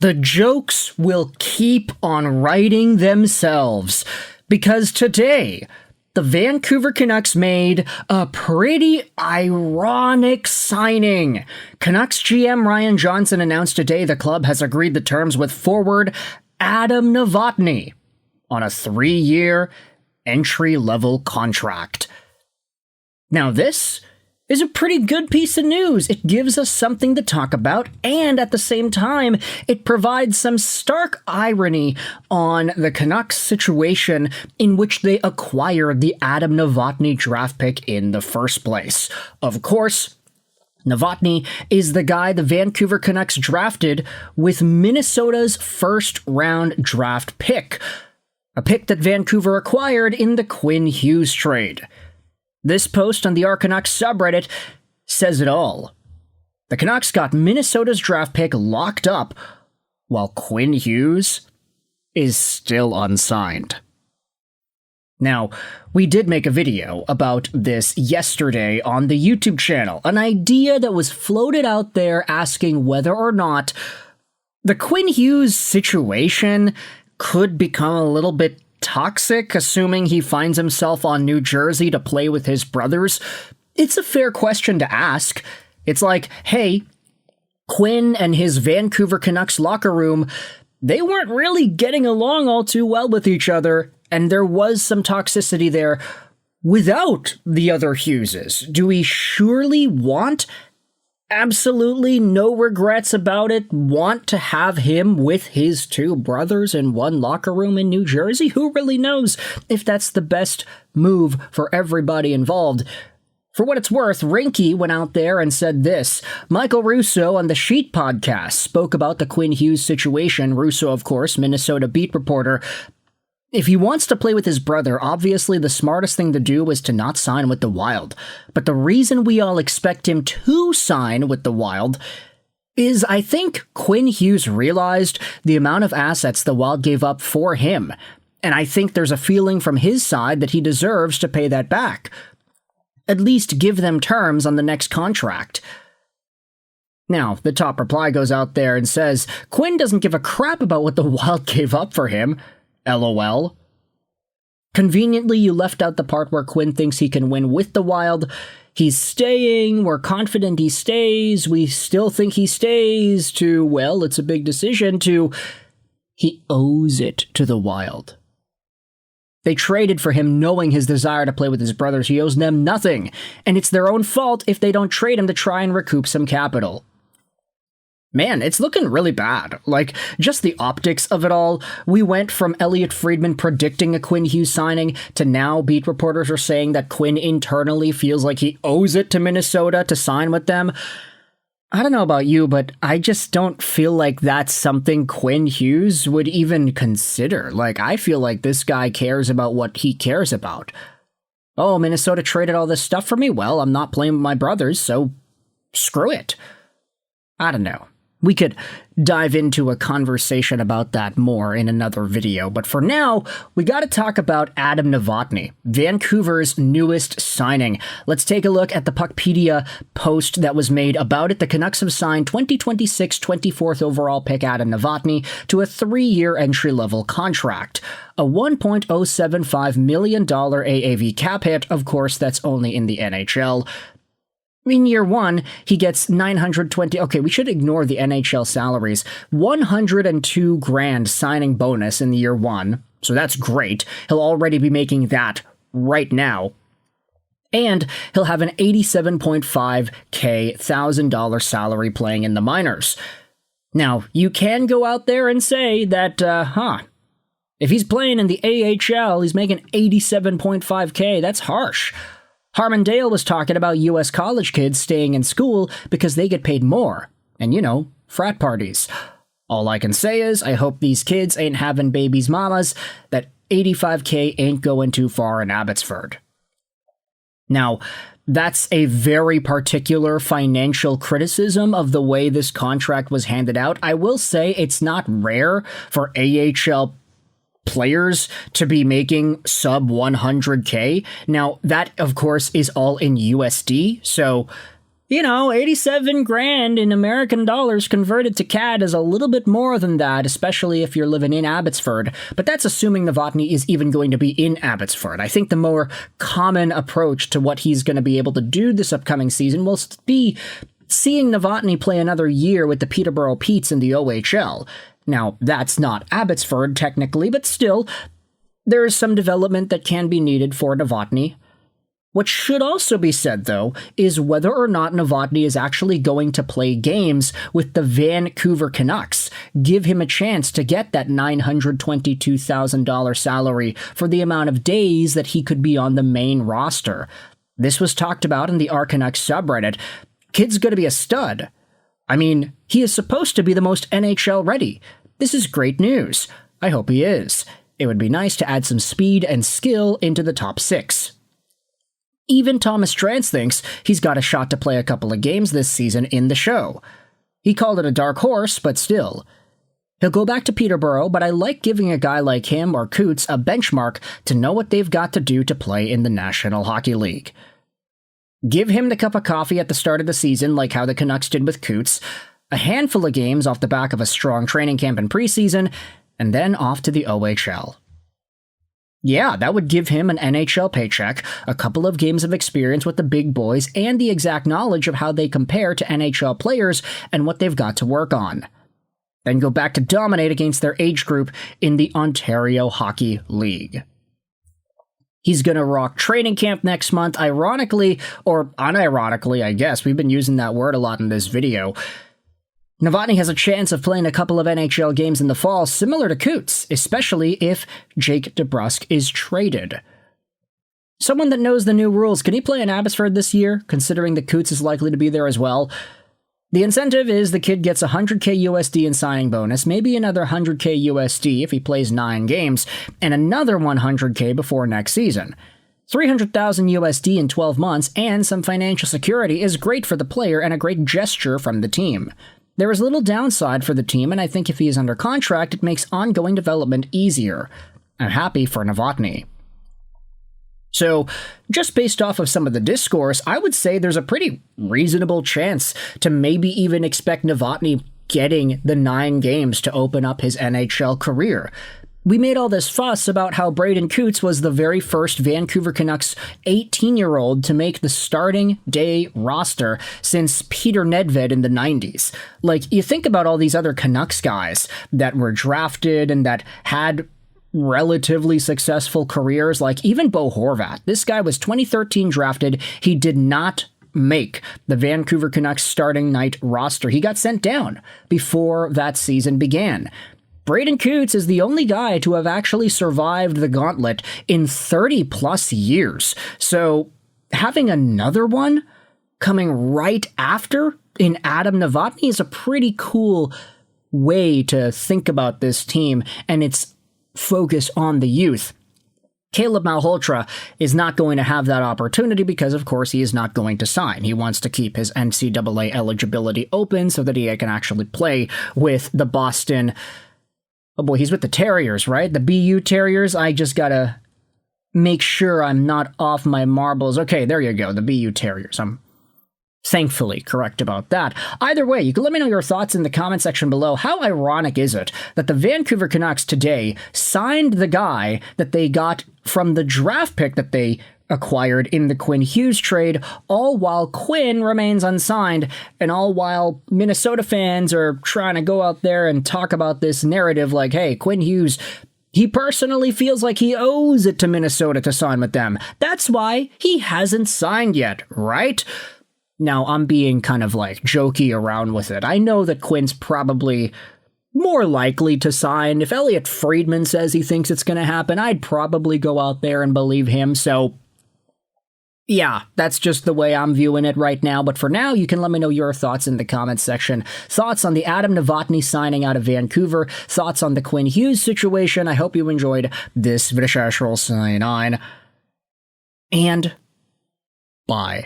The jokes will keep on writing themselves, because today, the Vancouver Canucks made a pretty ironic signing. Canucks GM Ryan Johnson announced today the club has agreed the terms with forward Adam Novotny on a 3-year entry-level contract. Now this is a pretty good piece of news. It gives us something to talk about, and at the same time, it provides some stark irony on the Canucks situation in which they acquired the Adam Novotny draft pick in the first place. Of course, Novotny is the guy the Vancouver Canucks drafted with Minnesota's first-round draft pick, a pick that Vancouver acquired in the Quinn Hughes trade. This post on the Canucks subreddit says it all. The Canucks got Minnesota's draft pick locked up, while Quinn Hughes is still unsigned. Now, we did make a video about this yesterday on the YouTube channel, an idea that was floated out there asking whether or not the Quinn Hughes situation could become a little bit toxic, assuming he finds himself on New Jersey to play with his brothers. It's a fair question to ask. It's like, hey, Quinn and his Vancouver Canucks locker room, they weren't really getting along all too well with each other, and there was some toxicity there without the other Hugheses. Do we surely want absolutely no regrets about it, want to have him with his two brothers in one locker room in New Jersey? Who really knows if that's the best move for everybody involved? For what it's worth, Rinky went out there and said this. Michael Russo on the Sheet podcast spoke about the Quinn Hughes situation. Russo, of course, Minnesota beat reporter. If he wants to play with his brother, obviously the smartest thing to do is to not sign with the Wild. But the reason we all expect him to sign with the Wild is I think Quinn Hughes realized the amount of assets the Wild gave up for him. And I think there's a feeling from his side that he deserves to pay that back. At least give them terms on the next contract. Now, the top reply goes out there and says, Quinn doesn't give a crap about what the Wild gave up for him. LOL. Conveniently, you left out the part where Quinn thinks he can win with the Wild. He's staying, we're confident he stays, we still think he stays, to, well, it's a big decision, to, he owes it to the Wild. They traded for him knowing his desire to play with his brothers. He owes them nothing, and it's their own fault if they don't trade him to try and recoup some capital. Man, it's looking really bad. Like, just the optics of it all. We went from Elliot Friedman predicting a Quinn Hughes signing to now beat reporters are saying that Quinn internally feels like he owes it to Minnesota to sign with them. I don't know about you, but I just don't feel like that's something Quinn Hughes would even consider. Like, I feel like this guy cares about what he cares about. Oh, Minnesota traded all this stuff for me? Well, I'm not playing with my brothers, so screw it. I don't know. We could dive into a conversation about that more in another video, but for now, we gotta talk about Adam Novotny, Vancouver's newest signing. Let's take a look at the Puckpedia post that was made about it. The Canucks have signed 2026 24th overall pick Adam Novotny to a 3-year entry-level contract. A $1.075 million AAV cap hit, of course, that's only in the NHL. In year one, he gets $920. Okay, we should ignore the NHL salaries. $102,000 signing bonus in the year one, so that's great. He'll already be making that right now. And he'll have an $87.5K $1,000 salary playing in the minors. Now, you can go out there and say that, if he's playing in the AHL, he's making $87.5K. That's harsh. Harmon Dale was talking about U.S. college kids staying in school because they get paid more. And, you know, frat parties. All I can say is, I hope these kids ain't having babies' mamas, that $85K ain't going too far in Abbotsford. Now, that's a very particular financial criticism of the way this contract was handed out. I will say it's not rare for AHL players to be making sub 100K. Now, that, of course, is all in USD, so $87 grand in American dollars converted to CAD is a little bit more than that, especially if you're living in Abbotsford. But that's assuming Novotny is even going to be in Abbotsford. I think the more common approach to what he's going to be able to do this upcoming season will be seeing Novotny play another year with the Peterborough Petes in the OHL. Now, that's not Abbotsford technically, but still, there is some development that can be needed for Novotny. What should also be said, though, is whether or not Novotny is actually going to play games with the Vancouver Canucks. Give him a chance to get that $922,000 salary for the amount of days that he could be on the main roster. This was talked about in the Canucks subreddit. Kid's gonna be a stud. I mean, he is supposed to be the most NHL ready. This is great news. I hope he is. It would be nice to add some speed and skill into the top six. Even Thomas Drance thinks he's got a shot to play a couple of games this season in the show. He called it a dark horse, but still. He'll go back to Peterborough, but I like giving a guy like him or Coots a benchmark to know what they've got to do to play in the National Hockey League. Give him the cup of coffee at the start of the season like how the Canucks did with Coots, a handful of games off the back of a strong training camp and preseason, and then off to the OHL. Yeah, that would give him an NHL paycheck, a couple of games of experience with the big boys, and the exact knowledge of how they compare to NHL players and what they've got to work on. Then go back to dominate against their age group in the Ontario Hockey League. He's gonna rock training camp next month, ironically, or unironically, I guess. We've been using that word a lot in this video. Novotny has a chance of playing a couple of NHL games in the fall, similar to Coots, especially if Jake DeBrusk is traded. Someone that knows the new rules, can he play in Abbotsford this year, considering that Coots is likely to be there as well? The incentive is the kid gets $100K USD in signing bonus, maybe another $100K USD if he plays 9 games, and another $100K before next season. $300,000 USD in 12 months and some financial security is great for the player and a great gesture from the team. There is little downside for the team, and I think if he is under contract, it makes ongoing development easier. I'm happy for Novotny. So, just based off of some of the discourse, I would say there's a pretty reasonable chance to maybe even expect Novotny getting the 9 games to open up his NHL career. We made all this fuss about how Braden Coots was the very first Vancouver Canucks 18-year-old to make the starting day roster since Peter Nedved in the 90s. Like, you think about all these other Canucks guys that were drafted and that had relatively successful careers, like even Bo Horvat. This guy was 2013 drafted. He did not make the Vancouver Canucks starting night roster. He got sent down before that season began. Braden Coots is the only guy to have actually survived the gauntlet in 30 plus years. So having another one coming right after in Adam Novotny is a pretty cool way to think about this team and its focus on the youth. Caleb Malhotra is not going to have that opportunity because, of course, he is not going to sign. He wants to keep his NCAA eligibility open so that he can actually play with the Boston... Oh boy, he's with the Terriers, right? The BU Terriers. I just gotta make sure I'm not off my marbles. Okay, there you go, the BU Terriers. I'm thankfully correct about that. Either way, you can let me know your thoughts in the comment section below. How ironic is it that the Vancouver Canucks today signed the guy that they got from the draft pick that they acquired in the Quinn Hughes trade, all while Quinn remains unsigned, and all while Minnesota fans are trying to go out there and talk about this narrative like, hey, Quinn Hughes, he personally feels like he owes it to Minnesota to sign with them. That's why he hasn't signed yet, right? Now, I'm being kind of like jokey around with it. I know that Quinn's probably more likely to sign. If Elliot Friedman says he thinks it's going to happen, I'd probably go out there and believe him, so yeah, that's just the way I'm viewing it right now. But for now, you can let me know your thoughts in the comments section. Thoughts on the Adam Novotny signing out of Vancouver. Thoughts on the Quinn Hughes situation. I hope you enjoyed this video. And bye.